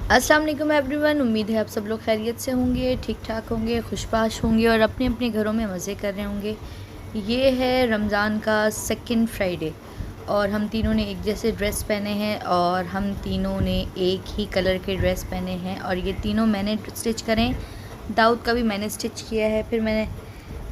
अस्सलाम वालेकुम एवरीवन। उम्मीद है आप सब लोग खैरियत से होंगे, ठीक ठाक होंगे, खुशबाश होंगे और अपने अपने घरों में मज़े कर रहे होंगे। ये है रमज़ान का सेकंड फ्राइडे और हम तीनों ने एक जैसे ड्रेस पहने हैं और हम तीनों ने एक ही कलर के ड्रेस पहने हैं और ये तीनों मैंने स्टिच करें। दाऊद का भी मैंने स्टिच किया है। फिर मैंने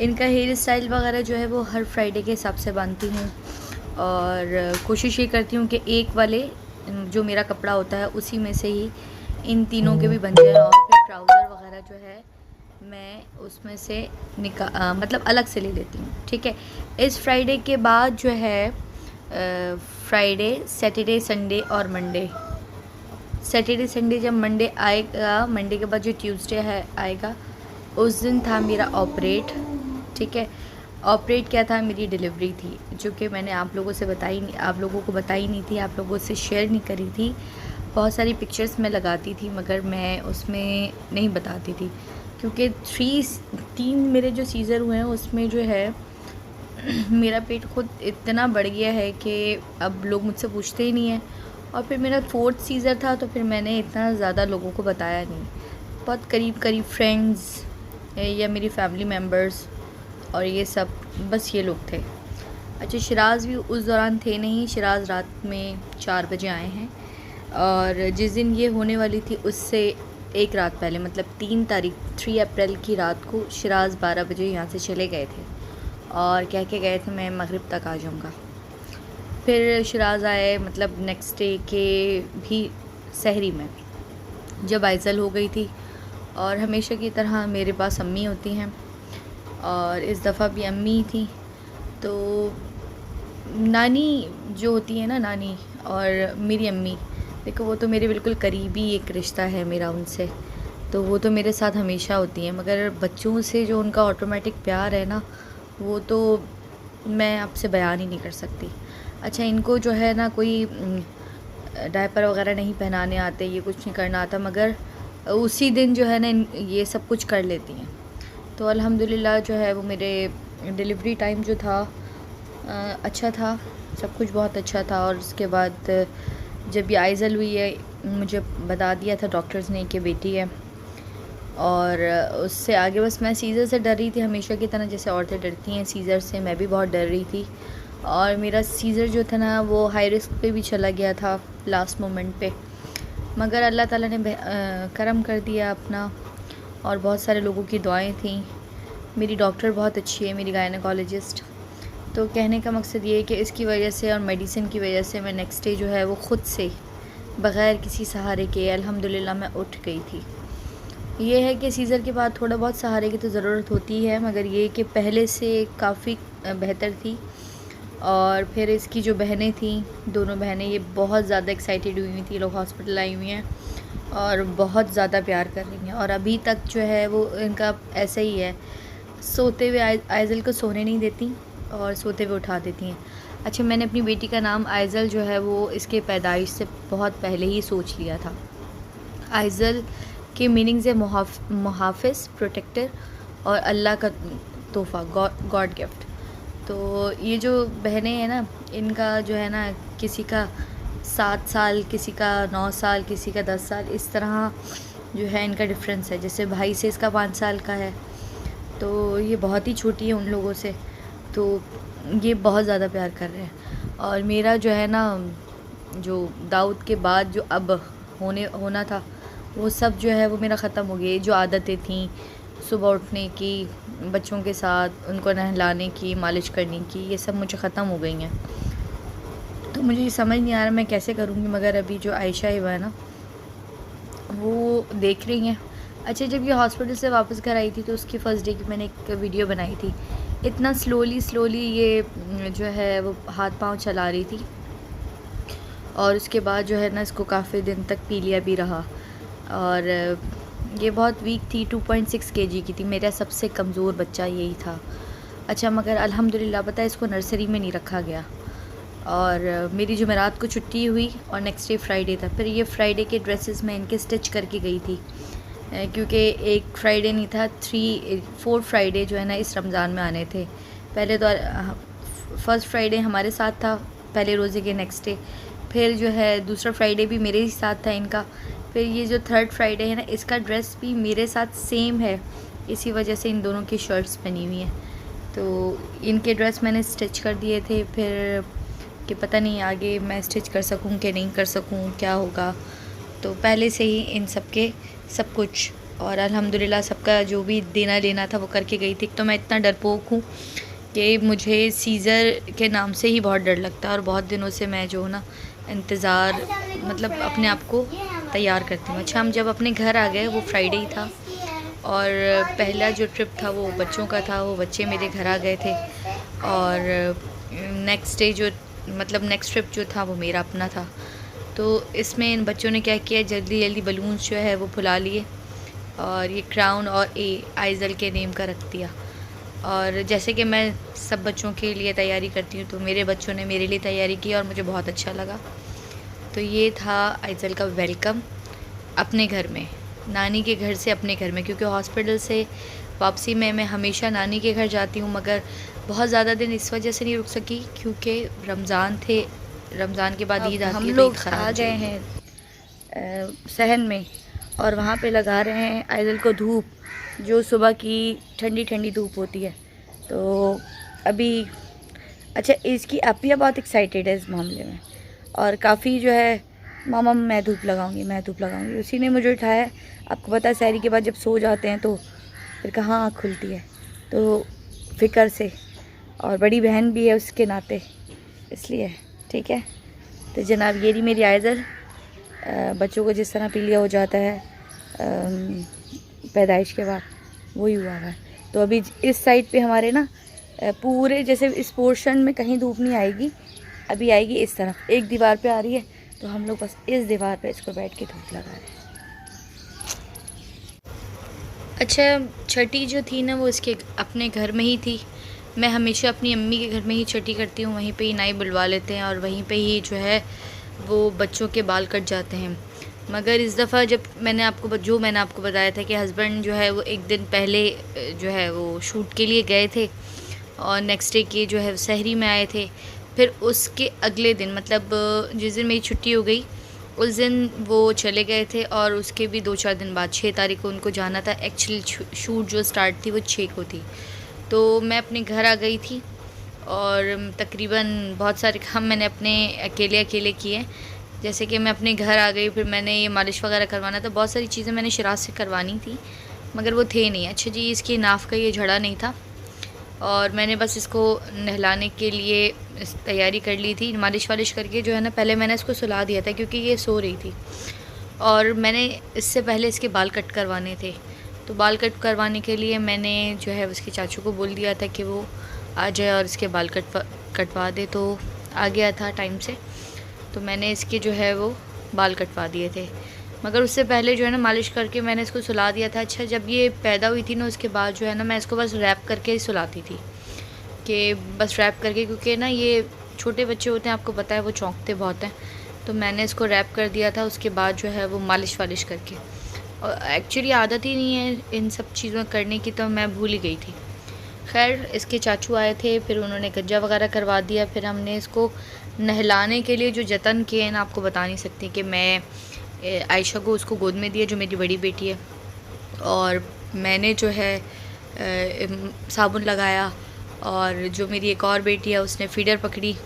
इनका हेयर स्टाइल वगैरह जो है वो हर फ्राइडे के हिसाब से बांधती हूँ और कोशिश ये करती हूँ कि एक वाले जो मेरा कपड़ा होता है उसी में से ही इन तीनों के भी बन जाए और फिर ट्राउज़र वगैरह जो है मैं उसमें से मतलब अलग से ले लेती हूँ। ठीक है। इस फ्राइडे के बाद जो है फ्राइडे, सैटरडे, संडे और मंडे, सैटरडे संडे जब मंडे आएगा, मंडे के बाद जो ट्यूसडे है आएगा, उस दिन था मेरा ऑपरेट। ठीक है। ऑपरेट क्या था, मेरी डिलीवरी थी जो कि मैंने आप लोगों को बताई नहीं थी, आप लोगों से शेयर नहीं करी थी। बहुत सारी पिक्चर्स मैं लगाती थी मगर मैं उसमें नहीं बताती थी क्योंकि तीन मेरे जो सीज़र हुए हैं उसमें जो है मेरा पेट खुद इतना बढ़ गया है कि अब लोग मुझसे पूछते ही नहीं हैं। और फिर मेरा फोर्थ सीज़र था तो फिर मैंने इतना ज़्यादा लोगों को बताया नहीं। बहुत करीब करीब फ्रेंड्स या मेरी फैमिली मेम्बर्स और ये सब, बस ये लोग थे। अच्छा, शिराज भी उस दौरान थे नहीं। शिराज रात में 4 बजे आए हैं और जिस दिन ये होने वाली थी उससे एक रात पहले मतलब 3 अप्रैल की रात को शिराज 12 बजे यहाँ से चले गए थे और कह के गए थे मैं मगरिब तक आ जाऊँगा। फिर शिराज आए मतलब नेक्स्ट डे के भी सहरी में जब आइज़ल हो गई थी। और हमेशा की तरह मेरे पास अम्मी होती हैं और इस दफ़ा भी अम्मी थी। तो नानी जो होती है ना, नानी और मेरी अम्मी, देखो वो तो मेरे बिल्कुल करीबी एक रिश्ता है मेरा उनसे, तो वो तो मेरे साथ हमेशा होती हैं। मगर बच्चों से जो उनका ऑटोमेटिक प्यार है ना, वो तो मैं आपसे बयान ही नहीं कर सकती। अच्छा, इनको जो है ना कोई डायपर वगैरह नहीं पहनाने आते, ये कुछ नहीं करना आता, मगर उसी दिन जो है ना ये सब कुछ कर लेती हैं। तो अल्हम्दुलिल्लाह जो है वो मेरे डिलीवरी टाइम जो था अच्छा था, सब कुछ बहुत अच्छा था। और उसके बाद जब ये आइज़ल हुई है मुझे बता दिया था डॉक्टर्स ने कि बेटी है। और उससे आगे बस मैं सीज़र से डर रही थी हमेशा की तरह, जैसे औरतें डरती हैं सीज़र से, मैं भी बहुत डर रही थी। और मेरा सीज़र जो था ना वो हाई रिस्क पे भी चला गया था लास्ट मोमेंट पे, मगर अल्लाह ताला ने करम कर दिया अपना और बहुत सारे लोगों की दुआएं थी। मेरी डॉक्टर बहुत अच्छी है, मेरी गायनेकोलॉजिस्ट। तो कहने का मकसद ये है कि इसकी वजह से और मेडिसिन की वजह से मैं नेक्स्ट डे जो है वो ख़ुद से बग़ैर किसी सहारे के अल्हम्दुलिल्लाह मैं उठ गई थी। ये है कि सीज़र के बाद थोड़ा बहुत सहारे की तो ज़रूरत होती है, मगर ये कि पहले से काफ़ी बेहतर थी। और फिर इसकी जो बहनें थीं, दोनों बहनें, ये बहुत ज़्यादा एक्साइटेड हुई थी, लोग हॉस्पिटल आई हुई हैं और बहुत ज़्यादा प्यार कर रही हैं। और अभी तक जो है वो इनका ऐसा ही है, सोते हुए आइज़ल को सोने नहीं देती और सोते हुए उठा देती हैं। अच्छा, मैंने अपनी बेटी का नाम आइज़ल जो है वो इसके पैदाइश से बहुत पहले ही सोच लिया था। आइज़ल के मीनिंग्स है मुहाफ़िज़, प्रोटेक्टर और अल्लाह का तोहफ़ा, गॉड गिफ्ट। तो ये जो बहनें हैं ना, इनका जो है ना किसी का 7 साल, किसी का 9 साल, किसी का 10 साल, इस तरह जो है इनका डिफरेंस है। जैसे भाई से इसका 5 साल का है, तो ये बहुत ही छोटी है उन लोगों से। तो ये बहुत ज़्यादा प्यार कर रहे हैं। और मेरा जो है ना, जो दाऊद के बाद जो अब होना था वो सब जो है वो मेरा ख़त्म हो गया। जो आदतें थीं सुबह उठने की, बच्चों के साथ उनको नहलाने की, मालिश करने की, ये सब मुझे ख़त्म हो गई हैं। तो मुझे ये समझ नहीं आ रहा मैं कैसे करूँगी। मगर अभी जो आयशा है ना वो देख रही हैं। अच्छा, जब ये हॉस्पिटल से वापस घर आई थी तो उसकी फ़र्स्ट डे की मैंने एक वीडियो बनाई थी। इतना स्लोली ये जो है वो हाथ पाँव चला रही थी और उसके बाद जो है ना इसको काफ़ी दिन तक पीलिया भी रहा और ये बहुत वीक थी, 2.6 kg की थी। मेरा सबसे कमज़ोर बच्चा यही था। अच्छा, मगर अल्हम्दुलिल्लाह पता है इसको नर्सरी में नहीं रखा गया और मेरी जुमेरात को छुट्टी हुई और नेक्स्ट डे फ्राइडे था। फिर ये फ्राइडे के ड्रेसेस मैं इनके स्टिच करके गई थी क्योंकि एक फ्राइडे नहीं था, 4 फ्राइडे जो है ना इस रमज़ान में आने थे। पहले तो फर्स्ट फ्राइडे हमारे साथ था पहले रोज़े के नेक्स्ट डे, फिर जो है दूसरा फ्राइडे भी मेरे ही साथ था इनका, फिर ये जो थर्ड फ्राइडे है ना, इसका ड्रेस भी मेरे साथ सेम है, इसी वजह से इन दोनों की शर्ट्स पहनी हुई हैं। तो इनके ड्रेस मैंने स्टिच कर दिए थे, फिर कि पता नहीं आगे मैं स्टिच कर सकूं कि नहीं कर सकूं, क्या होगा। तो पहले से ही इन सब के सब कुछ, और अल्हम्दुलिल्लाह सबका जो भी देना लेना था वो करके गई थी। तो मैं इतना डरपोक हूँ कि मुझे सीज़र के नाम से ही बहुत डर लगता है, और बहुत दिनों से मैं जो ना इंतज़ार मतलब अपने आप को तैयार करती हूँ। अच्छा, हम जब अपने घर आ गए, वो फ्राइडे ही था, और पहला जो ट्रिप था वो बच्चों का था, वो बच्चे मेरे घर आ गए थे। और नेक्स्ट डे जो मतलब नेक्स्ट ट्रिप जो था वो मेरा अपना था। तो इसमें इन बच्चों ने क्या किया, जल्दी जल्दी बलून्स जो है वो फुला लिए, और ये क्राउन और आइज़ल के नेम का रख दिया। और जैसे कि मैं सब बच्चों के लिए तैयारी करती हूँ, तो मेरे बच्चों ने मेरे लिए तैयारी की और मुझे बहुत अच्छा लगा। तो ये था आइज़ल का वेलकम अपने घर में, नानी के घर से अपने घर में, क्योंकि हॉस्पिटल से वापसी में मैं हमेशा नानी के घर जाती हूँ, मगर बहुत ज़्यादा दिन इस वजह से नहीं रुक सकी क्योंकि रमज़ान थे, रमज़ान के बाद ईद आती है। हम लोग आ गए हैं सहन में, और वहाँ पे लगा रहे हैं आइज़ल को धूप, जो सुबह की ठंडी ठंडी धूप होती है। तो अभी अच्छा, इसकी अपिया बहुत एक्साइटेड है इस मामले में, और काफ़ी जो है मामा मैं धूप लगाऊंगी, मैं धूप लगाऊंगी, उसी ने मुझे उठाया। आपको पता है सहरी के बाद जब सो जाते हैं तो फिर कहाँ आँख खुलती है, तो फ़िक्र से, और बड़ी बहन भी है उसके नाते, इसलिए ठीक है। तो जनाब ये रही मेरी आइज़ल, बच्चों को जिस तरह पीलिया हो जाता है पैदाइश के बाद, वही हुआ है। तो अभी इस साइड पे हमारे ना पूरे जैसे इस पोर्शन में कहीं धूप नहीं आएगी, अभी आएगी इस तरफ, एक दीवार पे आ रही है, तो हम लोग बस इस दीवार पे इसको बैठ के धूप लगा रहे हैं। अच्छा, छठी जो थी ना वो इसके अपने घर में ही थी। मैं हमेशा अपनी अम्मी के घर में ही छठी करती हूँ, वहीं पे ही नाई बुलवा लेते हैं, और वहीं पे ही जो है वो बच्चों के बाल कट जाते हैं। मगर इस दफ़ा जब मैंने आपको बताया था कि हस्बैंड जो है वो एक दिन पहले जो है वो शूट के लिए गए थे, और नेक्स्ट डे के जो है सहरी में आए थे। फिर उसके अगले दिन मतलब जिस दिन मेरी छुट्टी हो गई उस दिन वो चले गए थे, और उसके भी 2-4 दिन बाद 6 तारीख को उनको जाना था। एक्चुअली शूट जो स्टार्ट थी वो 6 को थी। तो मैं अपने घर आ गई थी, और तकरीबन बहुत सारे काम मैंने अपने अकेले किए। जैसे कि मैं अपने घर आ गई, फिर मैंने ये मालिश वगैरह करवाना था, बहुत सारी चीज़ें मैंने शराज से करवानी थी, मगर वो थे नहीं। अच्छा जी, इसकी नाफ का ये झड़ा नहीं था, और मैंने बस इसको नहलाने के लिए तैयारी कर ली थी। मालिश वालिश करके जो है ना, पहले मैंने इसको सुला दिया था क्योंकि ये सो रही थी, और मैंने इससे पहले इसके बाल कट करवाने थे। तो बाल कट करवाने के लिए मैंने जो है उसके चाचू को बोल दिया था कि वो आ जाए और इसके बाल कटवा दे, तो आ गया था टाइम से। तो मैंने इसके जो है वो बाल कटवा दिए थे, मगर उससे पहले जो है ना मालिश करके मैंने इसको सुला दिया था। अच्छा, जब ये पैदा हुई थी ना उसके बाद जो है ना मैं इसको बस रैप करके ही सुलाती थी, कि बस रैप करके, क्योंकि ना ये छोटे बच्चे होते हैं, आपको पता है वो चौंकते बहुत हैं। तो मैंने इसको रैप कर दिया था, उसके बाद जो है वो मालिश वालिश करके। और एक्चुअली आदत ही नहीं है इन सब चीज़ों करने की, तो मैं भूल ही गई थी। खैर, इसके चाचू आए थे, फिर उन्होंने गज्जा वगैरह करवा दिया। फिर हमने इसको नहलाने के लिए जो जतन किए हैं ना, आपको बता नहीं सकती। कि मैं आयशा को उसको गोद में दिया, जो मेरी बड़ी बेटी है, और मैंने जो है साबुन लगाया, और जो मेरी एक और बेटी है उसने फीडर पकड़ी।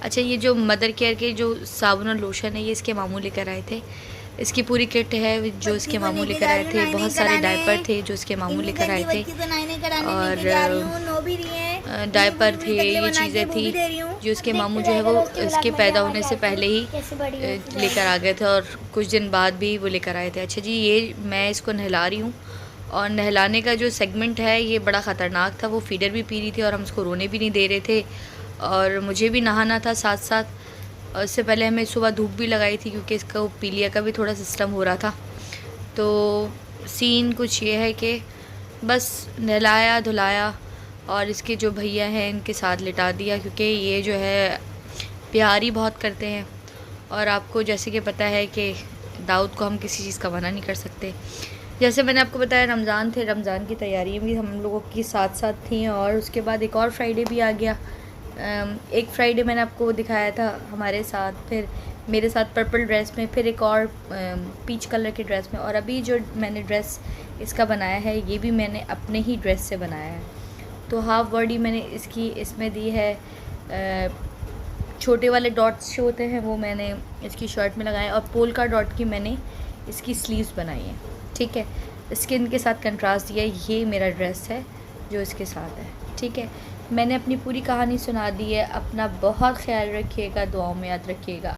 अच्छा, ये जो मदर केयर के जो साबुन और लोशन है ये इसके मामू लेकर आए थे। इसकी पूरी किट है जो इसके मामू लेकर आए थे। बहुत सारे डायपर थे जो इसके मामू लेकर आए थे, और डायपर थे, ये चीज़ें थी जो इसके मामू जो है वो इसके पैदा होने से पहले ही लेकर आ गए थे, और कुछ दिन बाद भी वो लेकर आए थे। अच्छा जी, ये मैं इसको नहला रही हूँ, और नहलाने का जो सेगमेंट है ये बड़ा ख़तरनाक था। वो फीडर भी पी रही थी और हम उसको रोने भी नहीं दे रहे थे, और मुझे भी नहाना था साथ साथ। और इससे पहले हमें सुबह धूप भी लगाई थी क्योंकि इसका पीलिया का भी थोड़ा सिस्टम हो रहा था। तो सीन कुछ ये है कि बस नहलाया धुलाया, और इसके जो भैया हैं इनके साथ लिटा दिया, क्योंकि ये जो है प्यार ही बहुत करते हैं। और आपको जैसे कि पता है कि दाऊद को हम किसी चीज़ का मना नहीं कर सकते। जैसे मैंने आपको बताया रमज़ान थे, रमज़ान की तैयारियाँ भी हम लोगों की साथ साथ थी, और उसके बाद एक और फ्राइडे भी आ गया। एक फ्राइडे मैंने आपको दिखाया था हमारे साथ, फिर मेरे साथ पर्पल ड्रेस में, फिर एक और पीच कलर के ड्रेस में, और अभी जो मैंने ड्रेस इसका बनाया है ये भी मैंने अपने ही ड्रेस से बनाया है। तो हाफ बॉडी मैंने इसकी इसमें दी है, छोटे वाले डॉट्स जो होते हैं वो मैंने इसकी शर्ट में लगाए, और पोल का डॉट की मैंने इसकी स्लीव्स बनाई है। ठीक है, स्किन के साथ कंट्रास्ट दिया। ये मेरा ड्रेस है जो इसके साथ है। ठीक है, मैंने अपनी पूरी कहानी सुना दी है। अपना बहुत ख्याल रखिएगा, दुआओं में याद रखिएगा।